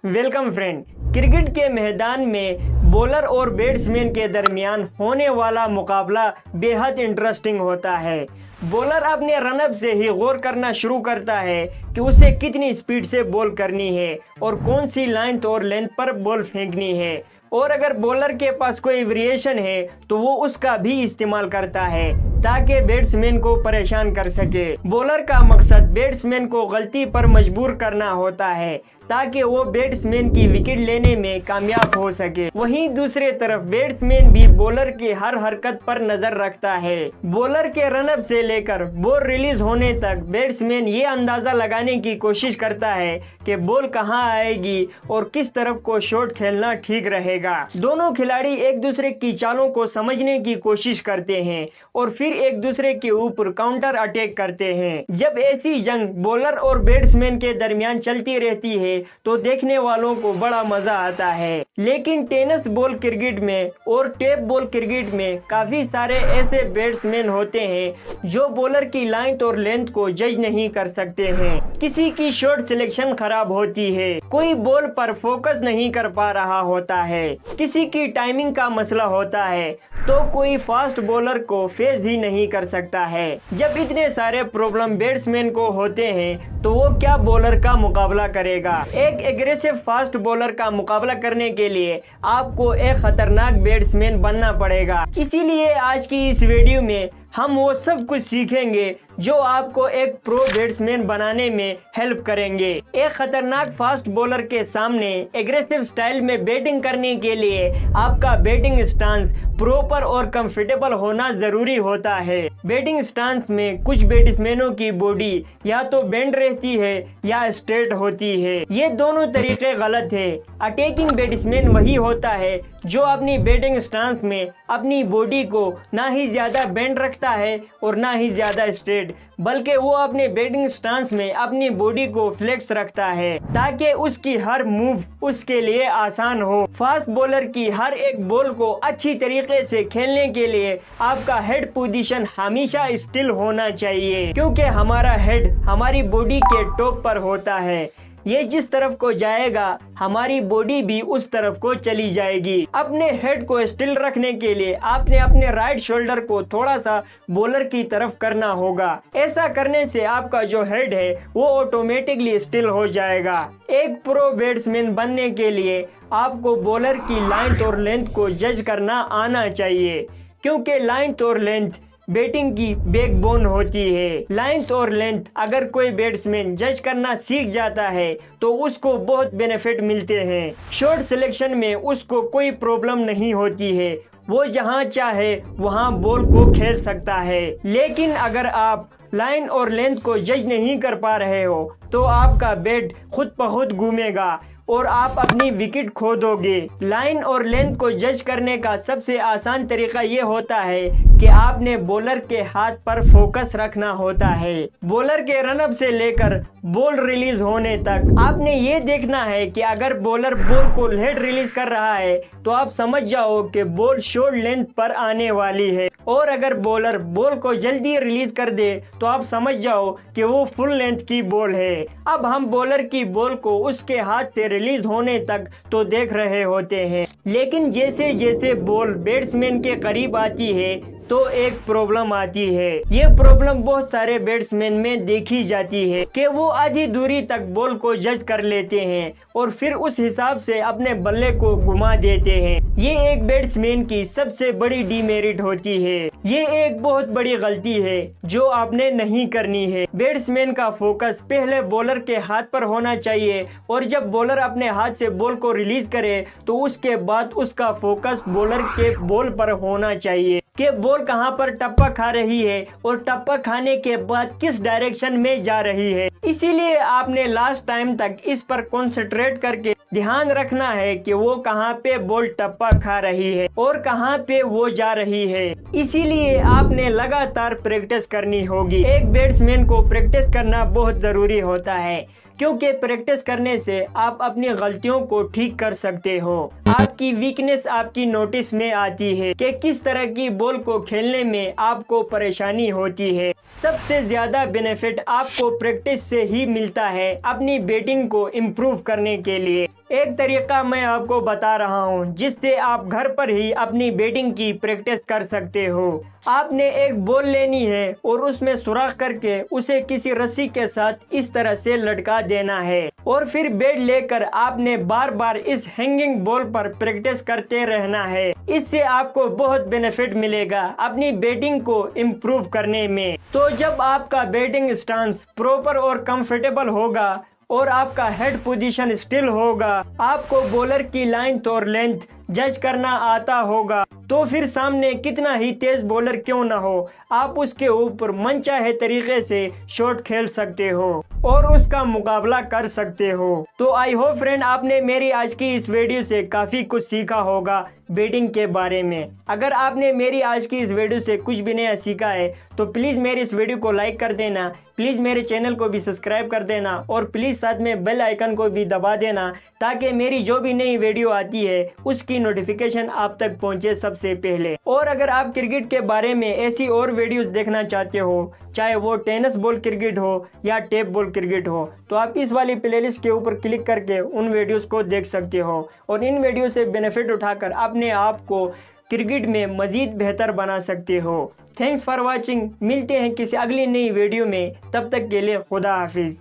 Welcome friend. Cricket के मैदान में बॉलर और बैट्समैन के दरमियान होने वाला मुकाबला बेहद इंटरेस्टिंग होता है। बॉलर अपने रनअप से ही गौर करना शुरू करता है कि उसे कितनी स्पीड से बॉल करनी है और कौन सी लाइन और लेंथ पर बॉल फेंकनी है, और अगर बॉलर के पास कोई वेरिएशन है तो वो उसका भी इस्तेमाल करता है ताकि बैट्समैन को परेशान कर सके। बॉलर का मकसद बैट्समैन को गलती पर मजबूर करना होता है ताकि वो बैट्समैन की विकेट लेने में कामयाब हो सके। वहीं दूसरे तरफ बैट्समैन भी बॉलर की हर हरकत पर नजर रखता है। बॉलर के रनअप से लेकर बॉल रिलीज होने तक बैट्समैन ये अंदाजा लगाने की कोशिश करता है कि बॉल कहां आएगी और किस तरफ को शॉट खेलना ठीक रहेगा। दोनों खिलाड़ी एक दूसरे की चालों को समझने की कोशिश करते हैं और फिर एक दूसरे के ऊपर काउंटर अटैक करते हैं। जब ऐसी जंग बॉलर और बैट्समैन के दरमियान चलती रहती है तो देखने वालों को बड़ा मजा आता है। लेकिन टेनिस बॉल क्रिकेट में और टेप बॉल क्रिकेट में काफी सारे ऐसे बैट्समैन होते हैं जो बॉलर की लाइन और लेंथ को जज नहीं कर सकते हैं। किसी की शॉट सिलेक्शन खराब होती है, कोई बॉल पर फोकस नहीं कर पा रहा होता है, किसी की टाइमिंग का मसला होता है, तो कोई फास्ट बॉलर को फेस ही नहीं कर सकता है। जब इतने सारे प्रॉब्लम बैट्समैन को होते हैं तो वो क्या बॉलर का मुकाबला करेगा। एक एग्रेसिव फास्ट बॉलर का मुकाबला करने के लिए आपको एक खतरनाक बैट्समैन बनना पड़ेगा। इसीलिए आज की इस वीडियो में हम वो सब कुछ सीखेंगे जो आपको एक प्रो बैट्समैन बनाने में हेल्प करेंगे। एक खतरनाक फास्ट बॉलर के सामने एग्रेसिव स्टाइल में बैटिंग करने के लिए आपका बैटिंग स्टांस प्रॉपर और कंफर्टेबल होना जरूरी होता है। बैटिंग स्टांस में कुछ बैट्समैनों की बॉडी या तो बेंड रहती है या स्ट्रेट होती है। ये दोनों तरीके गलत है। अटैकिंग बैट्समैन वही होता है जो अपनी बैटिंग स्टांस में अपनी बॉडी को ना ही ज्यादा बेंड रखता है और ना ही ज्यादा स्ट्रेट, बल्कि वो अपने बैटिंग स्टांस में अपनी बॉडी को फ्लेक्स रखता है ताकि उसकी हर मूव उसके लिए आसान हो। फास्ट बॉलर की हर एक बॉल को अच्छी तरीके से खेलने के लिए आपका हेड पोजीशन हमेशा स्टिल होना चाहिए, क्योंकि हमारा हेड हमारी बॉडी के टॉप पर होता है। ये जिस तरफ को जाएगा हमारी बॉडी भी उस तरफ को चली जाएगी। अपने हेड को स्टिल रखने के लिए आपने अपने राइट शोल्डर को थोड़ा सा बॉलर की तरफ करना होगा। ऐसा करने से आपका जो हेड है वो ऑटोमेटिकली स्टिल हो जाएगा। एक प्रो बैट्समैन बनने के लिए आपको बॉलर की लाइन और लेंथ को जज करना आना चाहिए, क्योंकि लाइन और लेंथ बैटिंग की बैकबोन होती है। लाइन और लेंथ अगर कोई बैट्समैन जज करना सीख जाता है तो उसको बहुत बेनिफिट मिलते हैं। शॉट सिलेक्शन में उसको कोई प्रॉब्लम नहीं होती है, वो जहां चाहे वहां बॉल को खेल सकता है। लेकिन अगर आप लाइन और लेंथ को जज नहीं कर पा रहे हो तो आपका बैट खुद ब खुद घूमेगा और आप अपनी विकेट खो दोगे। लाइन और लेंथ को जज करने का सबसे आसान तरीका ये होता है कि आपने बॉलर के हाथ पर फोकस रखना होता है। बॉलर के रनअप से लेकर बॉल रिलीज होने तक आपने ये देखना है कि अगर बॉलर बॉल को लेट रिलीज कर रहा है तो आप समझ जाओ कि बॉल शॉर्ट लेंथ पर आने वाली है, और अगर बॉलर बॉल को जल्दी रिलीज कर दे तो आप समझ जाओ कि वो फुल लेंथ की बॉल है। अब हम बॉलर की बॉल को उसके हाथ से रिलीज होने तक तो देख रहे होते हैं, लेकिन जैसे जैसे बॉल बैट्समैन के करीब आती है तो एक प्रॉब्लम आती है। ये प्रॉब्लम बहुत सारे बैट्समैन में देखी जाती है कि वो आधी दूरी तक बॉल को जज कर लेते हैं और फिर उस हिसाब से अपने बल्ले को घुमा देते हैं। ये एक बैट्समैन की सबसे बड़ी डीमेरिट होती है। ये एक बहुत बड़ी गलती है जो आपने नहीं करनी है। बैट्समैन का फोकस पहले बॉलर के हाथ पर होना चाहिए और जब बॉलर अपने हाथ से बॉल को रिलीज करे तो उसके बाद उसका फोकस बॉलर के बॉल पर होना चाहिए कि बॉल कहां पर टप्पा खा रही है और टप्पा खाने के बाद किस डायरेक्शन में जा रही है। इसीलिए आपने लास्ट टाइम तक इस पर कंसंट्रेट करके ध्यान रखना है कि वो कहां पे बॉल टप्पा खा रही है और कहां पे वो जा रही है। इसीलिए आपने लगातार प्रैक्टिस करनी होगी। एक बैट्समैन को प्रैक्टिस करना बहुत जरूरी होता है, क्योंकि प्रैक्टिस करने से आप अपनी गलतियों को ठीक कर सकते हो। आप आपकी वीकनेस आपकी नोटिस में आती है कि किस तरह की बॉल को खेलने में आपको परेशानी होती है। सबसे ज्यादा बेनिफिट आपको प्रैक्टिस से ही मिलता है अपनी बैटिंग को इम्प्रूव करने के लिए। एक तरीका मैं आपको बता रहा हूं जिससे आप घर पर ही अपनी बैटिंग की प्रैक्टिस कर सकते हो। आपने एक बॉल लेनी है और उसमें सुराख करके उसे किसी रस्सी के साथ इस तरह से लटका देना है और फिर बैट लेकर आपने बार बार इस हैंगिंग बॉल पर प्रैक्टिस करते रहना है। इससे आपको बहुत बेनिफिट मिलेगा अपनी बैटिंग को इम्प्रूव करने में। तो जब आपका बैटिंग स्टांस प्रॉपर और कंफर्टेबल होगा और आपका हेड पोजीशन स्टिल होगा, आपको बॉलर की लाइन और लेंथ जज करना आता होगा, तो फिर सामने कितना ही तेज बॉलर क्यों ना हो, आप उसके ऊपर मनचाहे तरीके से शॉट खेल सकते हो और उसका मुकाबला कर सकते हो। तो आई होप फ्रेंड आपने मेरी आज की इस वीडियो से काफ़ी कुछ सीखा होगा बैटिंग के बारे में। अगर आपने मेरी आज की इस वीडियो से कुछ भी नया सीखा है तो प्लीज़ मेरी इस वीडियो को लाइक कर देना, प्लीज़ मेरे चैनल को भी सब्सक्राइब कर देना और प्लीज़ साथ में बेल आइकन को भी दबा देना ताकि मेरी जो भी नई वीडियो आती है उसकी नोटिफिकेशन आप तक पहुंचे सबसे पहले। और अगर आप क्रिकेट के बारे में ऐसी और वीडियोस देखना चाहते हो, चाहे वो टेनिस बॉल क्रिकेट हो या टेप बॉल क्रिकेट हो, तो आप इस वाली प्लेलिस्ट के ऊपर क्लिक करके उन वीडियोस को देख सकते हो और इन वीडियो से बेनिफिट उठाकर अपने आप को क्रिकेट में मज़ीद बेहतर बना सकते हो। Thanks for watching. मिलते हैं किसी अगली नई वीडियो में, तब तक के लिए खुदा हाफिज़।